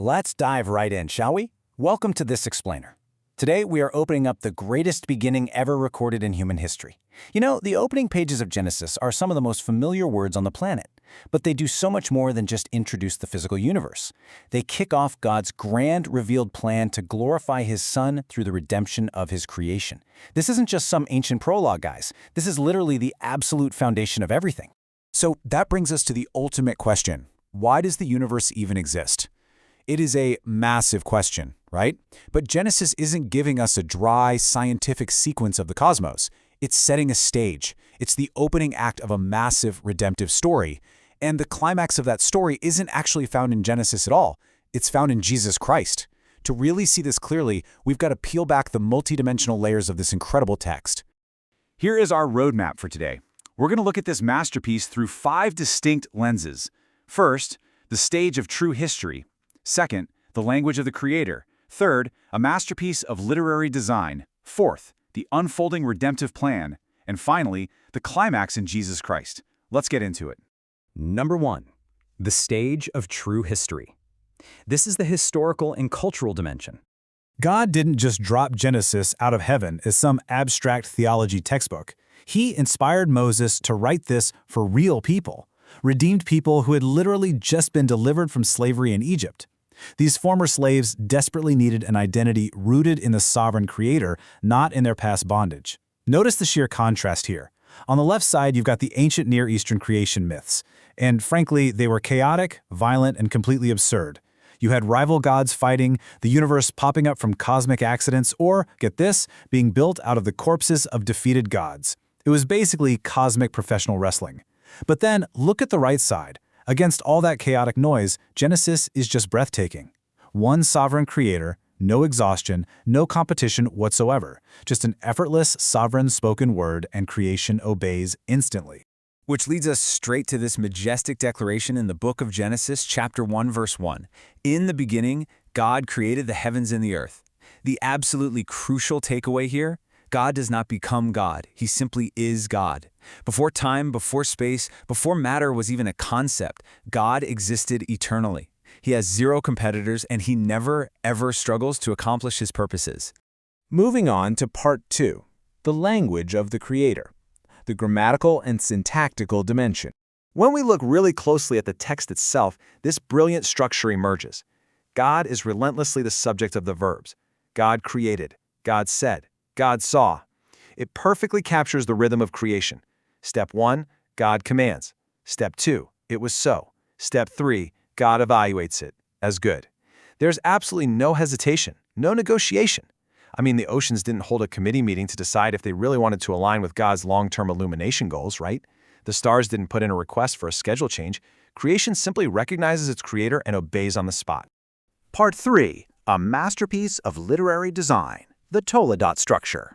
Let's dive right in, shall we? Welcome to This Explainer. Today, we are opening up the greatest beginning ever recorded in human history. You know, the opening pages of Genesis are some of the most familiar words on the planet, but they do so much more than just introduce the physical universe. They kick off God's grand revealed plan to glorify His Son through the redemption of His creation. This isn't just some ancient prologue, guys. This is literally the absolute foundation of everything. So that brings us to the ultimate question. Why does the universe even exist? It is a massive question, right? But Genesis isn't giving us a dry, scientific sequence of the cosmos. It's setting a stage. It's the opening act of a massive, redemptive story. And the climax of that story isn't actually found in Genesis at all. It's found in Jesus Christ. To really see this clearly, we've got to peel back the multidimensional layers of this incredible text. Here is our roadmap for today. We're going to look at this masterpiece through 5 distinct lenses. First, the stage of true history. Second, the language of the Creator. Third, a masterpiece of literary design. Fourth, the unfolding redemptive plan. And finally, the climax in Jesus Christ. Let's get into it. Number 1. The stage of true history. This is the historical and cultural dimension. God didn't just drop Genesis out of heaven as some abstract theology textbook. He inspired Moses to write this for real people, redeemed people who had literally just been delivered from slavery in Egypt. These former slaves desperately needed an identity rooted in the sovereign Creator, not in their past bondage. Notice the sheer contrast here. On the left side, you've got the ancient Near Eastern creation myths, and frankly, they were chaotic, violent, and completely absurd. You had rival gods fighting, the universe popping up from cosmic accidents, or, get this, being built out of the corpses of defeated gods. It was basically cosmic professional wrestling. But then, look at the right side. Against all that chaotic noise, Genesis is just breathtaking. One sovereign Creator, no exhaustion, no competition whatsoever. Just an effortless, sovereign spoken word, and creation obeys instantly. Which leads us straight to this majestic declaration in the book of Genesis, chapter 1, verse 1. In the beginning, God created the heavens and the earth. The absolutely crucial takeaway here: God does not become God. He simply is God. Before time, before space, before matter was even a concept, God existed eternally. He has zero competitors, and He never, ever struggles to accomplish His purposes. Moving on to part 2, the language of the Creator, the grammatical and syntactical dimension. When we look really closely at the text itself, this brilliant structure emerges. God is relentlessly the subject of the verbs. God created. God said. God saw. It perfectly captures the rhythm of creation. Step 1, God commands. Step 2, it was so. Step 3, God evaluates it as good. There's absolutely no hesitation, no negotiation. I mean, the oceans didn't hold a committee meeting to decide if they really wanted to align with God's long-term illumination goals, right? The stars didn't put in a request for a schedule change. Creation simply recognizes its Creator and obeys on the spot. Part 3, a masterpiece of literary design, the Toledot structure.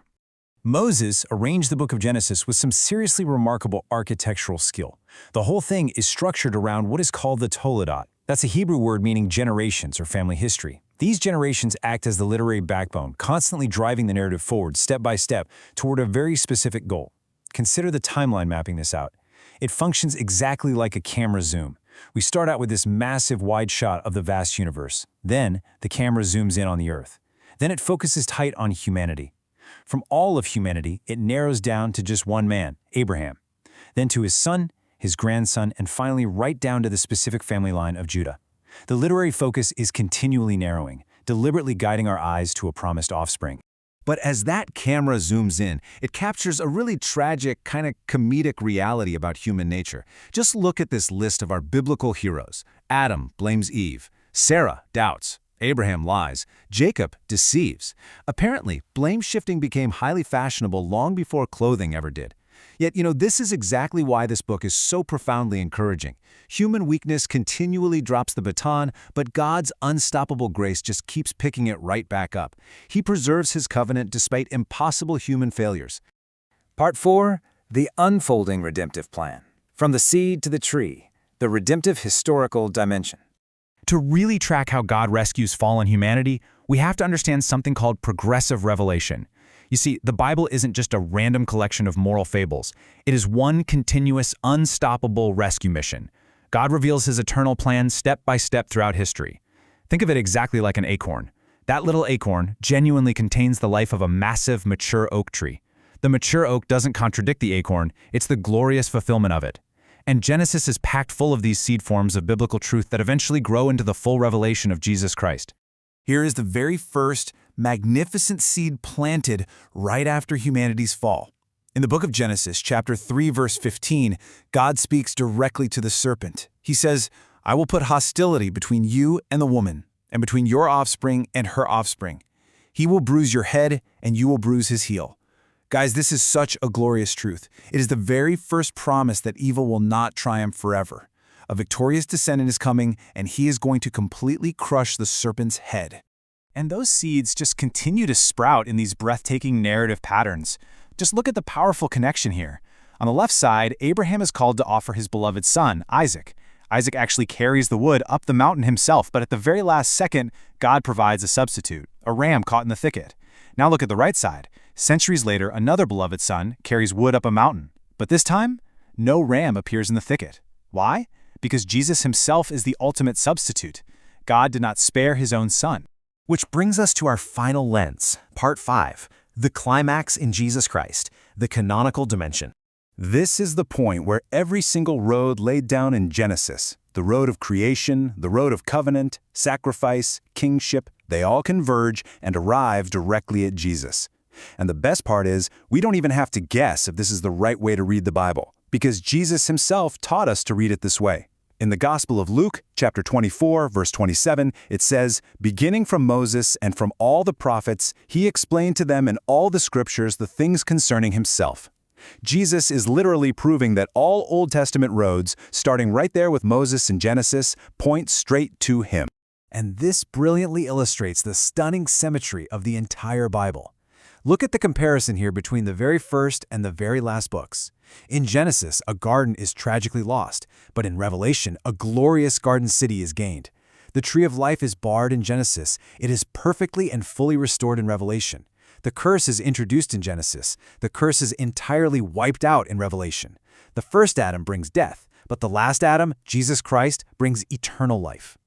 Moses arranged the book of Genesis with some seriously remarkable architectural skill. The whole thing is structured around what is called the Toledot. That's a Hebrew word meaning generations or family history. These generations act as the literary backbone, constantly driving the narrative forward step by step toward a very specific goal. Consider the timeline mapping this out. It functions exactly like a camera zoom. We start out with this massive wide shot of the vast universe. Then, the camera zooms in on the Earth. Then it focuses tight on humanity. From all of humanity, it narrows down to just one man, Abraham. Then to his son, his grandson, and finally right down to the specific family line of Judah. The literary focus is continually narrowing, deliberately guiding our eyes to a promised offspring. But as that camera zooms in, it captures a really tragic, kind of comedic reality about human nature. Just look at this list of our biblical heroes. Adam blames Eve. Sarah doubts. Abraham lies. Jacob deceives. Apparently, blame shifting became highly fashionable long before clothing ever did. Yet, this is exactly why this book is so profoundly encouraging. Human weakness continually drops the baton, but God's unstoppable grace just keeps picking it right back up. He preserves His covenant despite impossible human failures. Part 4, the unfolding redemptive plan. From the seed to the tree, the redemptive historical dimension. To really track how God rescues fallen humanity, we have to understand something called progressive revelation. You see, the Bible isn't just a random collection of moral fables. It is one continuous, unstoppable rescue mission. God reveals His eternal plan step by step throughout history. Think of it exactly like an acorn. That little acorn genuinely contains the life of a massive, mature oak tree. The mature oak doesn't contradict the acorn, it's the glorious fulfillment of it. And Genesis is packed full of these seed forms of biblical truth that eventually grow into the full revelation of Jesus Christ. Here is the very first magnificent seed planted right after humanity's fall. In the book of Genesis, chapter 3, verse 15, God speaks directly to the serpent. He says, "I will put hostility between you and the woman, and between your offspring and her offspring. He will bruise your head, and you will bruise his heel." Guys, this is such a glorious truth. It is the very first promise that evil will not triumph forever. A victorious descendant is coming, and he is going to completely crush the serpent's head. And those seeds just continue to sprout in these breathtaking narrative patterns. Just look at the powerful connection here. On the left side, Abraham is called to offer his beloved son, Isaac. Isaac actually carries the wood up the mountain himself, but at the very last second, God provides a substitute, a ram caught in the thicket. Now look at the right side. Centuries later, another beloved son carries wood up a mountain. But this time, no ram appears in the thicket. Why? Because Jesus himself is the ultimate substitute. God did not spare his own son. Which brings us to our final lens, part 5, the climax in Jesus Christ, the canonical dimension. This is the point where every single road laid down in Genesis, the road of creation, the road of covenant, sacrifice, kingship, they all converge and arrive directly at Jesus. And the best part is, we don't even have to guess if this is the right way to read the Bible, because Jesus himself taught us to read it this way. In the Gospel of Luke, chapter 24, verse 27, it says, "Beginning from Moses and from all the prophets, he explained to them in all the scriptures the things concerning himself." Jesus is literally proving that all Old Testament roads, starting right there with Moses in Genesis, point straight to him. And this brilliantly illustrates the stunning symmetry of the entire Bible. Look at the comparison here between the very first and the very last books. In Genesis, a garden is tragically lost, but in Revelation, a glorious garden city is gained. The tree of life is barred in Genesis. It is perfectly and fully restored in Revelation. The curse is introduced in Genesis. The curse is entirely wiped out in Revelation. The first Adam brings death, but the last Adam, Jesus Christ, brings eternal life.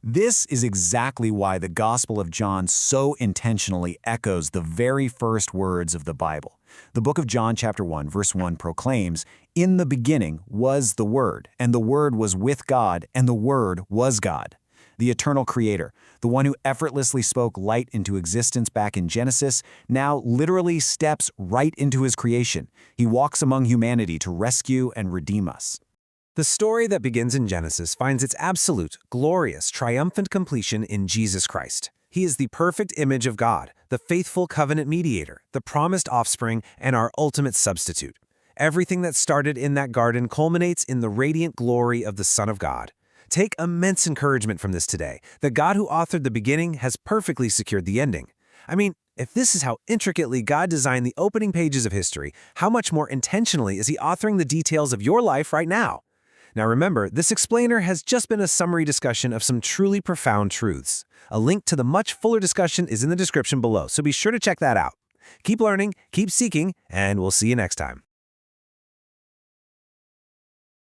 This is exactly why the Gospel of John so intentionally echoes the very first words of the Bible. The book of John chapter 1 verse 1 proclaims, "In the beginning was the Word, and the Word was with God, and the Word was God." The eternal Creator, the one who effortlessly spoke light into existence back in Genesis, now literally steps right into his creation. He walks among humanity to rescue and redeem us. The story that begins in Genesis finds its absolute, glorious, triumphant completion in Jesus Christ. He is the perfect image of God, the faithful covenant mediator, the promised offspring, and our ultimate substitute. Everything that started in that garden culminates in the radiant glory of the Son of God. Take immense encouragement from this today. The God who authored the beginning has perfectly secured the ending. I mean, if this is how intricately God designed the opening pages of history, how much more intentionally is he authoring the details of your life right now? Now remember, this explainer has just been a summary discussion of some truly profound truths. A link to the much fuller discussion is in the description below, so be sure to check that out. Keep learning, keep seeking, and we'll see you next time.